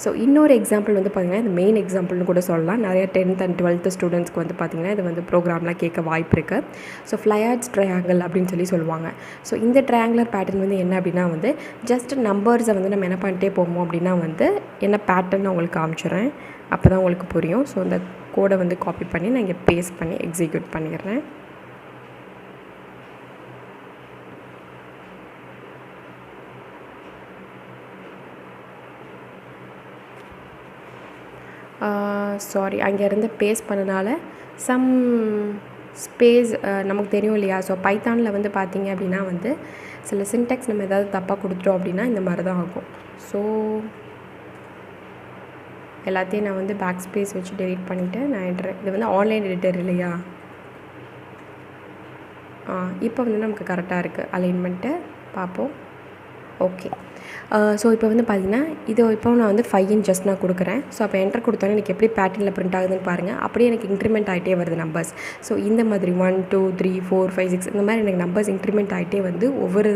So இன்னொரு example வந்து பார்த்திங்கன்னா இது மெயின் எக்ஸாம்பிள்னு கூட சொல்லலாம். நிறைய 10th and 12th ஸ்டூடெண்ட்ஸ்க்கு வந்து பார்த்திங்கன்னா இது வந்து ப்ரோக்ராம்லாம் கேட்க வாய்ப்பு இருக்குது. ஸோ ஃப்ளையாட்ஸ் ட்ரையாங்கிள் அப்படின்னு சொல்லுவாங்க. ஸோ இந்த ட்ரையாங்குலர் பேட்டர்ன் வந்து என்ன அப்படின்னா வந்து ஜஸ்ட் நம்பர்ஸை வந்து நம்ம என்ன பண்ணிட்டே போவோம் அப்படின்னா வந்து என்ன பேட்டர்ன் உங்களுக்கு காமிச்சிடுறேன், அப்போ தான் உங்களுக்கு புரியும். ஸோ இந்த கோடை வந்து காப்பி பண்ணி நான் இங்கே பேஸ்ட் பண்ணி எக்ஸிக்யூட் பண்ணிடுறேன். சாரி, அங்கேருந்து பேஸ்ட் பண்ணனால சம் ஸ்பேஸ் நமக்கு தெரியும் இல்லையா. ஸோ பைத்தானில் வந்து பார்த்திங்க அப்படின்னா வந்து சில சின்டெக்ஸ் நம்ம ஏதாவது தப்பாக கொடுத்துட்டோம் அப்படின்னா இந்த மாதிரி தான் ஆகும். ஸோ எல்லாத்தையும் நான் வந்து பேக் ஸ்பேஸ் வச்சு டெலீட் பண்ணிவிட்டு நான் இது வந்து ஆன்லைன் எடிட்டர் இல்லையா. இப்போ வந்து நமக்கு கரெக்டாக இருக்குது அலைன்மெண்ட்டு பார்ப்போம். ஓகே. ஸோ இப்போ வந்து பார்த்திங்கன்னா இப்போ நான் வந்து 5 ஜஸ்ட் நான் கொடுக்குறேன். ஸோ அப்போ என்டர் கொடுத்தோன்னே எனக்கு எப்படி பேட்டர்னில் பிரிண்ட் ஆகுதுன்னு பாருங்கள். அப்படியே எனக்கு இன்க்ரிமெண்ட் ஆகிட்டே வருது நம்பர்ஸ். ஸோ இந்த மாதிரி 1 2 3 4 5 6 இந்த மாதிரி எனக்கு நம்பர்ஸ் இன்க்ரிமெண்ட் ஆகிட்டே வந்து ஒவ்வொரு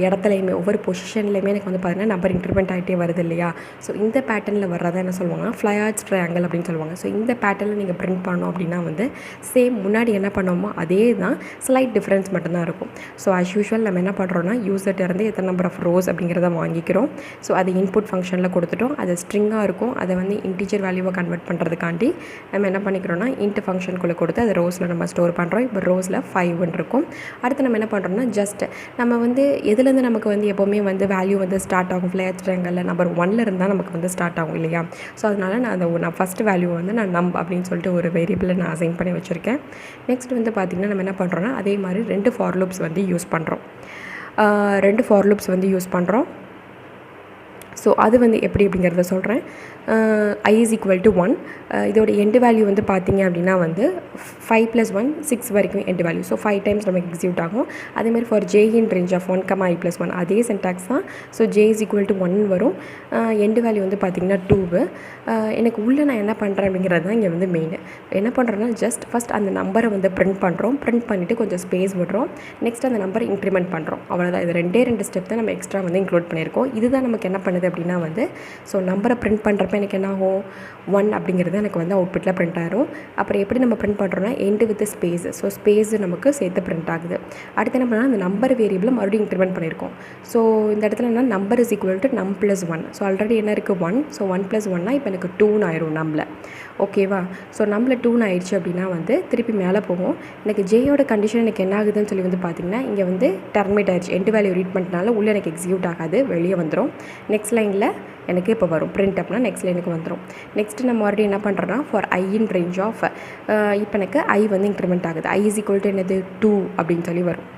இடத்துலையுமே ஒவ்வொரு பொசிஷன்லையுமே எனக்கு வந்து பார்த்திங்கன்னா நம்பர் இன்க்ரிமெண்ட் ஆகிட்டே வருது இல்லையா. ஸோ இந்த பேட்டர்னில் வர்றதை என்ன சொல்லுவாங்க, ஃப்ளையாட்ஸ் ட்ரையாங்கிள் அப்படின்னு சொல்லுவாங்க. ஸோ இந்த பேட்டர்னில் நீங்கள் பிரிண்ட் பண்ணோம் அப்படின்னா வந்து சேம் முன்னாடி என்ன பண்ணோமோ அதே தான், ஸ்லைட் டிஃப்ரென்ஸ் மட்டும்தான் இருக்கும். ஸோ ஆஸ் யூஷுவல் நம்ம என்ன பண்ணுறோன்னா யூசர்கிட்ட இருந்து எத்தனை நம்பர் ஆஃப் ரோஸ் அப்படிங்கிறத வாங்கிக்கிறோம். ஸோ அது இன்புட் ஃபங்க்ஷனில் கொடுத்துட்டோம். அது ஸ்ட்ரிங்காக இருக்கும். அதை வந்து இன்டீஜர் வேல்யூவை கன்வெர்ட் பண்ணுறதுக்காண்டி நம்ம என்ன பண்ணிக்கிறோன்னா இன்ட்டு ஃபங்க்ஷனுக்குள்ளே கொடுத்து அதை ரோஸில் நம்ம ஸ்டோர் பண்ணுறோம். இப்போ ரோஸில் 5 இருக்கும். அடுத்து நம்ம என்ன பண்ணுறோன்னா ஜஸ்ட் நம்ம வந்து எதுலேருந்து நமக்கு வந்து எப்போவுமே வந்து வேல்யூ வந்து ஸ்டார்ட் ஆகும், ஃப்ளையாட்ஸ் ட்ரையாங்கிளில் நம்பர் 1ல் இருந்தால் நமக்கு வந்து ஸ்டார்ட் ஆகும் இல்லையா. ஸோ அதனால் நான் ஃபஸ்ட்டு வேல்யூ வந்து நான் நம் அப்படின்னு சொல்லிட்டு ஒரு வேரியபிளை நான் அசைன் பண்ணி வச்சுருக்கேன். நெக்ஸ்ட் வந்து பார்த்திங்கன்னா நம்ம என்ன பண்ணுறோன்னா அதே மாதிரி 2 ஃபார் லூப்ஸ் வந்து யூஸ் பண்ணுறோம். 2 ஃபார் லூப்ஸ் வந்து யூஸ் பண்ணுறோம். ஸோ அது வந்து எப்படி அப்படிங்கிறத சொல்கிறேன். I is equal to 1. இதோட எண்டு வேல்யூ வந்து பார்த்திங்க அப்படின்னா வந்து 5 + 1 6 வரைக்கும் எண்டு வேல்யூ. ஸோ 5 டைம்ஸ் நமக்கு எக்ஸிக்யூட் ஆகும். அதேமாதிரி for j in range of 1, i + 1 அதே சின்டாக்ஸ் தான். So j is equal to 1 வரும். எண்டு வேல்யூ வந்து பார்த்திங்கன்னா 2. எனக்கு உள்ளே நான் என்ன பண்ணுறேன் அப்படிங்கிறது தான் இங்கே வந்து மெயின். என்ன பண்ணுறேன்னா ஜஸ்ட் ஃபஸ்ட் அந்த நம்பரை வந்து பிரிண்ட் பண்ணுறோம். பிரிண்ட் பண்ணிவிட்டு கொஞ்சம் ஸ்பேஸ் விடுறோம். நெக்ஸ்ட் அந்த நம்பரை இன்க்ரிமெண்ட் பண்ணுறோம். அவ்வளோதான். இது 2 ஸ்டெப் தான் நம்ம எக்ஸ்ட்ரா வந்து இன்க்ளூட் பண்ணியிருக்கோம். இதுதான் நமக்கு என்ன பண்ணுது அப்படின்னா வந்து ஸோ நம்பரை பிரிண்ட் பண்ணுறப்ப எனக்கு என்ன ஆகும், 1 அப்படிங்கிறது எனக்கு வந்து அவுட்புட்டில் பிரிண்ட் ஆகிரும். அப்புறம் எப்படி நம்ம பிரிண்ட் பண்ணுறோன்னா end with space. So space நமக்கு சேர்த்து பிரிண்ட் ஆகுது. அடுத்து என்ன பண்ணால் அந்த நம்பர் வேரியபிளை மறுபடியும் இன்க்ரிமெண்ட் பண்ணியிருக்கோம். ஸோ இந்த இடத்துல என்ன நம்பர் இஸ் ஈக்குவல் டு நம் + 1. ஸோ ஆல்ரெடி என்ன இருக்குது 1. ஸோ 1 + 1னா இப்போ எனக்கு 2ன்னு ஆயிரும் நம்பில். ஓகேவா. ஸோ நம்பில் 2ன்னு ஆயிடுச்சு அப்படின்னா வந்து திருப்பி மேலே போகும். எனக்கு ஜேயோட கண்டிஷன் எனக்கு என்ன ஆகுதுன்னு சொல்லி வந்து பார்த்திங்கன்னா இங்கே வந்து டர்மினேட் ஆயிடுச்சு. எண்டு வேல்யூ ரீட் பண்ணிட்டனால உள்ளே எனக்கு எக்ஸிக்யூட் ஆகாது, வெளியே வந்துடும். நெக்ஸ்ட் லைனில் எனக்கு இப்போ வரும் பிரிண்ட் அப்படின்னா நெக்ஸ்ட் லைனுக்கு வந்துடும். நெக்ஸ்ட்டு நம்ம மறுபடியும் என்ன பண்ணுறோன்னா for i in range of இப்போ எனக்கு i வந்து இன்க்ரிமெண்ட் ஆகுது. i is equal to என்னது 2 அப்படின்னு சொல்லி வரும்.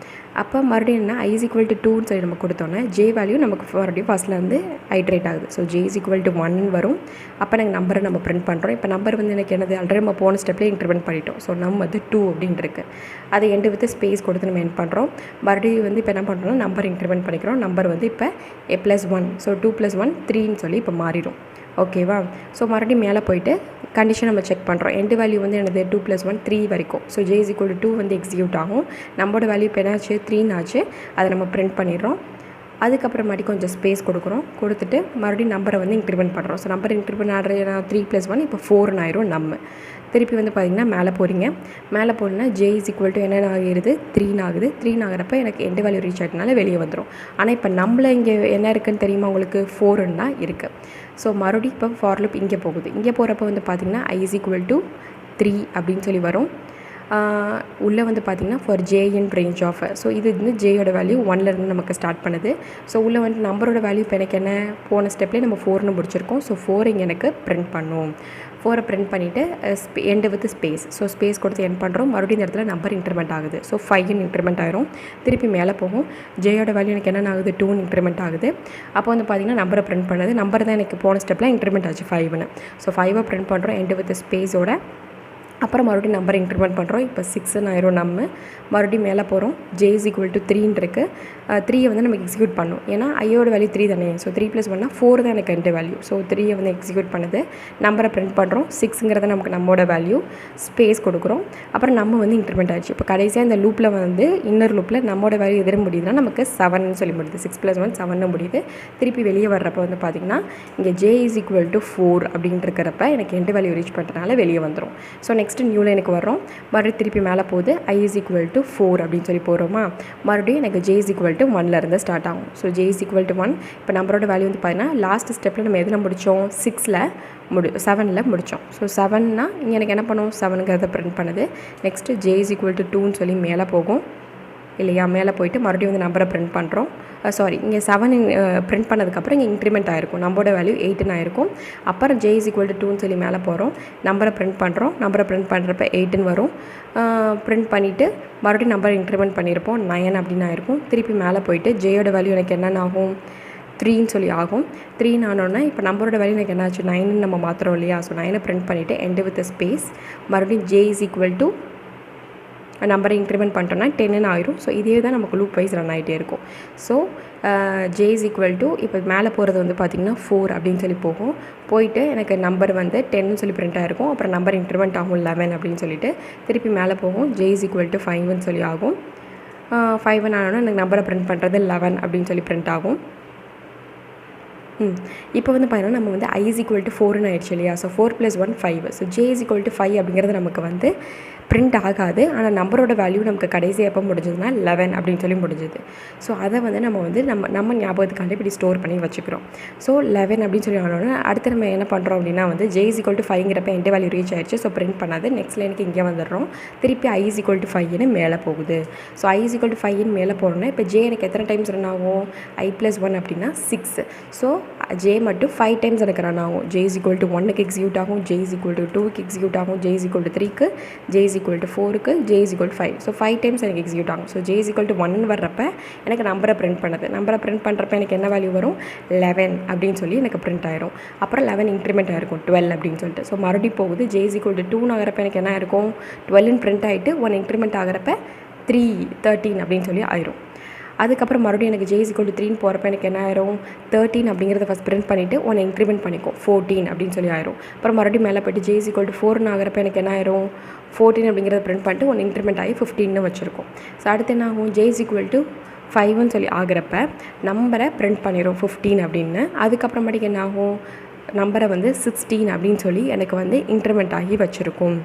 அப்போ மறுபடியும் என்ன i is equal to 2ன்னு சொல்லி நம்ம கொடுத்தோன்னே j வேல்யூ நமக்கு மறுபடியும் ஃபஸ்ட்டில் வந்து ஐட்ரேட் ஆகுது. So j is equal to 1 வரும். அப்போ நாங்கள் நம்பரை நம்ம பிரிண்ட் பண்ணுறோம். இப்போ நம்பர் வந்து எனக்கு என்னது ஆல்ரெடி நம்ம போன ஸ்டெப்லேயே இன்க்ரிமெண்ட் பண்ணிட்டோம். ஸோ நம்ம வந்து 2 அப்படின்னு இருக்குது. அதை எண்டு வித் ஸ்பேஸ் கொடுத்து நம்ம எண்ட் பண்ணுறோம். மறுபடியும் வந்து இப்போ என்ன பண்ணுறோம்னா நம்பர் இன்க்ரிமெண்ட் பண்ணிக்கிறோம். நம்பர் வந்து இப்போ a + 1. ஸோ 2 + 1 3ன்னு சொல்லி இப்போ மாறிடும். ஓகேவா. ஸோ மறுபடியும் மேலே போயிட்டு கண்டிஷன் நம்ம செக் பண்ணுறோம். எண்டு வேல்யூ வந்து என்னது 2 + 1 3 வரைக்கும். So j is equal to 2 வந்து எக்ஸிக்யூட் ஆகும். நம்மளோட வேல்யூ இப்போ என்னாச்சு 3ன்னு ஆச்சு. அதை நம்ம பிரிண்ட் பண்ணிடுறோம். அதுக்கப்புறமாட்டி கொஞ்சம் ஸ்பேஸ் கொடுக்குறோம். கொடுத்துட்டு மறுபடியும் நம்பரை வந்து இன்க்ரிமெண்ட் பண்ணுறோம். ஸோ நம்பர் இன்க்ரிமெண்ட் ஆடுற 3 + 1 இப்போ 4ன்னு ஆயிரும் நம்ம. திருப்பி வந்து பார்த்திங்கன்னா மேலே போகிறீங்க. மேலே போனால் j is equal to என்னென்ன ஆகிடுது 3ன்னு ஆகுது. 3ன்னு ஆகிறப்ப எனக்கு எண்டு வேல்யூ ரீச் ஆகிட்டனால வெளியே வந்துடும். ஆனால் இப்போ நம்மள இங்கே என்ன இருக்குதுன்னு தெரியுமா உங்களுக்கு 4ன்னு தான் இருக்குது. ஸோ மறுபடியும் இப்போ ஃபார் லூப் இங்கே போகுது. இங்கே போகிறப்ப வந்து பார்த்திங்கன்னா i is equal to 3 அப்படின்னு சொல்லி வரும். உள்ளே வந்து பார்த்திங்கன்னா for j in range of. So இது வந்து ஜேயோட வேல்யூ 1லேருந்து நமக்கு ஸ்டார்ட் பண்ணுது. ஸோ உள்ளே வந்து நம்பரோட வேல்யூ இப்போ எனக்கு என்ன போன ஸ்டெப்லேயே நம்ம 4ன்னு முடிச்சிருக்கோம். ஸோ 4 இங்கே எனக்கு பிரிண்ட் பண்ணும். 4 பிரிண்ட் பண்ணிவிட்டு end with space. So space கொடுத்து எண்ட் பண்ணுறோம். மறுபடியும் இந்த இடத்துல நம்பர் இன்க்ரிமெண்ட் ஆகுது. ஸோ 5ன்னு இன்க்ரிமெண்ட் ஆயிரும். திருப்பி மேலே போகும். ஜேயோட வேல்யூ எனக்கு என்ன ஆகுது 2ன்னு இன்க்ரிமெண்ட் ஆகுது. அப்போ வந்து பார்த்திங்கன்னா நம்பரை பிரிண்ட் பண்ணது. நம்பர் தான் எனக்கு போன ஸ்டெப்பில் இன்க்ரிமெண்ட் ஆச்சு 5ன்னு. ஸோ 5 பிரிண்ட் பண்ணுறோம் எண்டு வித் ஸ்பேஸோட. அப்புறம் மறுபடியும் நம்பர் இன்க்ரிமெண்ட் பண்ணுறோம். இப்போ 6ன்னு ஆயிரும். மறுபடியும் மேலே போகிறோம். j = 3ன்னு இருக்குது. 3யை வந்து நமக்கு எக்ஸிக்யூட் பண்ணும். ஏன்னா ஐயோட வேல்யூ 3 தானே. ஸோ 3 + 1 4 தான் எனக்கு எண்ட் வேல்யூ. ஸோ 3யை வந்து எக்ஸிக்யூட் பண்ணுது. நம்பரை பிரிண்ட் பண்ணுறோம். 6ங்கிறது நமக்கு நம்மளோட வேல்யூ. ஸ்பேஸ் கொடுக்குறோம். அப்புறம் நம்ம வந்து இன்க்ரிமெண்ட் ஆகிடுச்சு. இப்போ கடைசியாக இந்த லூப்பில் வந்து இன்னர் லூப்பில் நம்மளோட வேல்யூ எதிர முடியுதுன்னா நமக்கு 7ன்னு சொல்லி முடியுது. 6 + 1 7ன்னு முடியுது. திருப்பி வெளியே வர்றப்போ வந்து பார்த்திங்கன்னா இங்கே j = 4 அப்படின்ட்டு இருக்கிறப்ப எனக்கு எண்ட் வேல்யூ ரீச் பண்ணுறதுனால வெளியே வந்துடும். ஸோ நெக்ஸ்ட்டு நியூ லைனுக்கு வரோம். மறுபடியும் திருப்பி மேலே போகுது. i = 4 அப்படின்னு சொல்லி போகிறோமா. மறுபடியும் எனக்கு j = 1லேருந்து ஸ்டார்ட் ஆகும். So j = 1. இப்போ நம்பரோட வேல்யூ வந்து பார்த்தீங்கன்னா லாஸ்ட் ஸ்டெப்பில் நம்ம எதில் முடித்தோம்? 7ல் முடித்தோம். ஸோ 7னா இங்கே எனக்கு என்ன பண்ணும்? 7ங்கிறத பிரிண்ட் பண்ணுது. நெக்ஸ்ட்டு j = 2ன்னு சொல்லி மேலே போகும் இல்லையா. மேலே போயிட்டு மறுபடியும் வந்து நம்பரை பிரிண்ட் பண்ணுறோம். இங்கே 7 பிரிண்ட் பண்ணதுக்கப்புறம் இங்கே இன்க்ரிமெண்ட் ஆகிருக்கும். நம்மளோட வேல்யூ 8ன்னு ஆயிருக்கும். அப்புறம் j = 2ன்னு சொல்லி மேலே போகிறோம். நம்பரை பிரிண்ட் பண்ணுறோம். நம்பரை பிரிண்ட் பண்ணுறப்ப 8ன்னு வரும். பிரிண்ட் பண்ணிவிட்டு மறுபடியும் நம்பர் இன்க்ரிமெண்ட் பண்ணியிருப்போம். 9 அப்படின்னு ஆயிருக்கும். திருப்பி மேலே போயிட்டு ஜேயோட வேல்யூ எனக்கு என்னென்ன ஆகும்? 3ன்னு சொல்லி ஆகும். 3ன்னு ஆனோன்னா இப்போ நம்பரோட வேல்யூ எனக்கு என்ன ஆச்சு? 9ன்னு நம்ம மாற்றுறோம் இல்லையா. ஸோ 9னை பிரிண்ட் பண்ணிவிட்டு எண்ட் வித் ஸ்பேஸ் மறுபடியும் j = நம்பரை இன்க்ரிமெண்ட் பண்ணிட்டோன்னா 10ன்னு ஆயிரும். ஸோ இதே தான் நமக்கு லூப் வைஸ் ரன் ஆகிட்டே இருக்கும். ஸோ j = இப்போ மேலே போகிறது வந்து பார்த்திங்கன்னா 4 அப்படின்னு சொல்லி போகும். போயிட்டு எனக்கு நம்பர் வந்து 10ன்னு சொல்லி பிரிண்ட் ஆகிருக்கும். அப்புறம் நம்பர் இன்க்ரிமெண்ட் ஆகும் 11 அப்படின்னு சொல்லிட்டு திருப்பி மேலே போகும். j = 5ன்னு சொல்லி ஆகும். 5ன்னு ஆனோன்னா எனக்கு நம்பரை பிரிண்ட் பண்ணுறது 11 அப்படின்னு சொல்லி பிரிண்ட் ஆகும். இப்போ வந்து பார்த்தீங்கன்னா நம்ம வந்து i = 4ன்னு ஆயிடுச்சு இல்லையா. ஸோ 4 + 1 5. ஸோ j = 5 அப்படிங்கிறது நமக்கு வந்து பிரிண்ட் ஆகாது. ஆனால் நம்பரோட வேல்யூ நமக்கு கடைசி எப்போ முடிஞ்சதுன்னா 11 அப்படின்னு சொல்லி முடிஞ்சுது. ஸோ அதை வந்து நம்ம ஞாபகத்துக்காண்டி இப்படி ஸ்டோர் பண்ணி வச்சுக்கிறோம். ஸோ 11 அப்படின்னு சொல்லி ஆனோன்னா அடுத்து நம்ம என்ன பண்ணுறோம் அப்படின்னா வந்து j = 5ங்கிறப்ப எண்ட் வேல்யூ ரீச் ஆயிடுச்சு. ஸோ பிரிண்ட் பண்ணாது. நெக்ஸ்ட் லைனுக்கு இங்கே வந்துடுறோம். திருப்பி i = 5ன்னு மேலே போகுது. ஸோ i = 5ன்னு மேலே போகிறோன்னா இப்போ j எனக்கு எத்தனை டைம்ஸ் ரன் ஆகும்? i + 1 அப்படின்னா 6. ஸோ j மட்டும் 5 டைம்ஸ் எனக்கு ரன் ஆகும். j = 1க்கு எக்ஸிக்யூட் ஆகும். j = 2க்கு எக்ஸிக்யூட் ஆகும். j = 3க்கு, j = 4க்கு, j = 5. So 5 times எனக்கு எக்ஸிக்யூட் ஆகும். ஸோ j = 1 வர்றப்ப எனக்கு நம்பரை பிரிண்ட் பண்ணுது. நம்பரை பிரிண்ட் பண்ணுறப்ப எனக்கு என்ன வேல்யூ வரும்? 11 அப்படின்னு சொல்லி எனக்கு பிரிண்ட் ஆயிரும். அப்புறம் 11 இன்க்ரிமெண்ட் ஆகிருக்கும் 12 அப்படின்னு சொல்லிட்டு. ஸோ மறுபடியும் போகுது. j = 2ன்னு ஆகிறப்ப எனக்கு என்ன ஆயிருக்கும்? 12 பிரிண்ட் ஆகிட்டு 1 இன்க்ரிமெண்ட் ஆகிறப்ப 13 அப்படின்னு சொல்லி ஆயிரும். அதுக்கப்புறம் மறுபடியும் எனக்கு j = 3ன்னு போகிறப்ப எனக்கு என்ன ஆயிரும்? 13 அப்படிங்கிறத ஃபஸ்ட் பிரிண்ட் பண்ணிவிட்டு 1 இன்க்ரிமெண்ட் பண்ணிக்கும் 14 அப்படின்னு சொல்லி ஆயிரும். அப்புறம் மறுபடியும் மேலே போய்ட்டு j = 4ன்னு ஆகிறப்ப எனக்கு என்ன ஆயிரும்? 14 அப்படிங்கிறத பிரிண்ட் பண்ணிட்டு 1 இன்க்ரிமெண்ட் ஆகி 15ன்னு வச்சுருக்கோம். ஸோ அடுத்து என்ன ஆகும்? j = 5ன்னு சொல்லி ஆகிறப்ப நம்பரை பிரிண்ட் பண்ணிடும் 15 அப்படின்னு. அதுக்கப்புறமேட்டுக்கு என்ன ஆகும்? நம்பரை வந்து 16 அப்படின்னு சொல்லி எனக்கு வந்து இன்க்ரிமெண்ட் ஆகி வச்சுருக்கும்.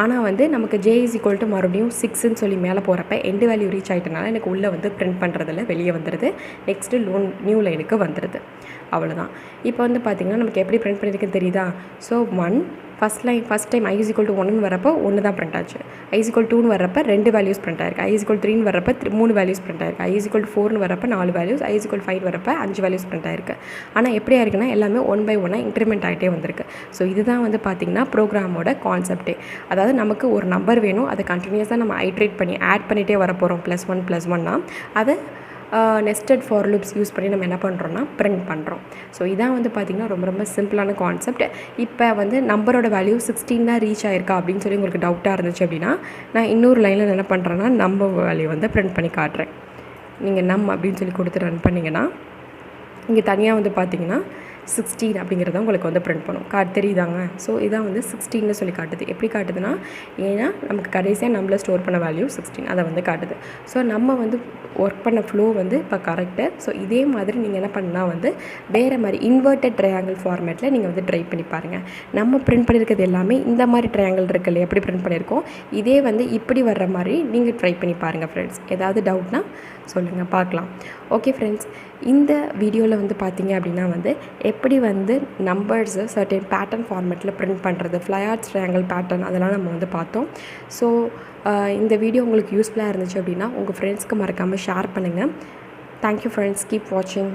ஆனால் வந்து நமக்கு j = மறுபடியும் 6ன்னு சொல்லி மேலே போகிறப்ப எண்ட் வேல்யூ ரீச் ஆகிட்டனால எனக்கு உள்ளே வந்து பிரிண்ட் பண்ணுறதில்ல, வெளியே வந்துடுது. நெக்ஸ்ட்டு நியூ லைனுக்கு வந்துடுது. அவ்வளோதான். இப்போ வந்து பார்த்திங்கன்னா நமக்கு எப்படி பிரிண்ட் பண்ணியிருக்குன்னு தெரியுதா. ஸோ 1 ஃபஸ்ட் டைம் i = 1ன்னு வரப்போ 1 தான் பிரிண்ட் ஆச்சு. i = 2ன்னு வரப்போ 2 வேல்யூஸ் பிரிண்ட் ஆயிருக்கு. i = 3ன்னு வரப்போ 3 வேல்யூஸ் பிரிண்ட் ஆயிருக்கு. i = 4ன்னு வரப்போ 4 வேல்யூஸ். i = 5 வரப்போ 5 வேல்யூஸ் பிரிண்ட் ஆயிருக்கு. ஆனால் எப்படி ஆயிருக்குன்னா எல்லாமே 1 by 1 இன்க்ரிமெண்ட் ஆகிட்டே வந்திருக்கு. ஸோ இதுதான் வந்து பார்த்திங்கன்னா ப்ரோக்ராமோட கான்செப்டே. அதாவது நமக்கு ஒரு நம்பர் வேணும், அதை கண்டினியூஸாக நம்ம ஐட்ரேட் பண்ணி ஆட் பண்ணிகிட்டே வர போகிறோம். +1 +1னா அதை நெஸ்டட் ஃபார் லூப்ஸ் யூஸ் பண்ணி நம்ம என்ன பண்ணுறோன்னா பிரிண்ட் பண்ணுறோம். ஸோ இதான் வந்து பார்த்திங்கன்னா ரொம்ப ரொம்ப சிம்பிளான கான்செப்ட். இப்போ வந்து நம்பரோட வேல்யூ 16 தான் ரீச் ஆயிருக்கா அப்படின்னு சொல்லி உங்களுக்கு டவுட்டாக இருந்துச்சு அப்படின்னா நான் இன்னொரு லைனில் என்ன பண்ணுறேன்னா நம்பர் வேல்யூ வந்து பிரிண்ட் பண்ணி காட்டுறேன். நீங்கள் அப்படின்னு சொல்லி கொடுத்து ரன் பண்ணிங்கன்னா இங்கே தனியாக வந்து பார்த்திங்கன்னா 16 அப்படிங்கிறத உங்களுக்கு வந்து பிரிண்ட் பண்ணும். தெரியுதாங்க. ஸோ இதான் வந்து 16ன்னு சொல்லி காட்டுது. எப்படி காட்டுதுன்னா ஏன்னா நமக்கு கடைசியாக நம்மள ஸ்டோர் பண்ண வேல்யூ 16 அதை வந்து காட்டுது. ஸோ நம்ம வந்து ஒர்க் பண்ண ஃப்ளோ வந்து இப்போ கரெக்டு. ஸோ இதே மாதிரி நீங்கள் என்ன பண்ணால் வந்து வேறு மாதிரி இன்வெர்ட்டட் ட்ரையாங்கிள் ஃபார்மேட்டில் நீங்கள் வந்து ட்ரை பண்ணி பாருங்கள். நம்ம பிரிண்ட் பண்ணியிருக்கிறது எல்லாமே இந்த மாதிரி ட்ரையாங்கிள் இருக்குது இல்லையா, எப்படி பிரிண்ட் பண்ணியிருக்கோம். இதே வந்து இப்படி வர்ற மாதிரி நீங்கள் ட்ரை பண்ணி பாருங்கள் ஃப்ரெண்ட்ஸ். ஏதாவது டவுட்னா சொல்லுங்கள், பார்க்கலாம். ஓகே ஃப்ரெண்ட்ஸ், இந்த வீடியோவில் வந்து பார்த்தீங்க அப்படின்னா வந்து எப்படி வந்து நம்பர்ஸை சர்டன் பேட்டர்ன் ஃபார்மேட்டில் பிரிண்ட் பண்ணுறது, ஃப்ளையாட்ஸ் ட்ரையாங்கிள் பேட்டர்ன் அதெல்லாம் நம்ம வந்து பார்த்தோம். ஸோ இந்த வீடியோ உங்களுக்கு யூஸ்ஃபுல்லாக இருந்துச்சு அப்படின்னா உங்கள் ஃப்ரெண்ட்ஸ்க்கு மறக்காமல் ஷேர் பண்ணுங்கள். தேங்க்யூ ஃப்ரெண்ட்ஸ், கீப் வாட்சிங்.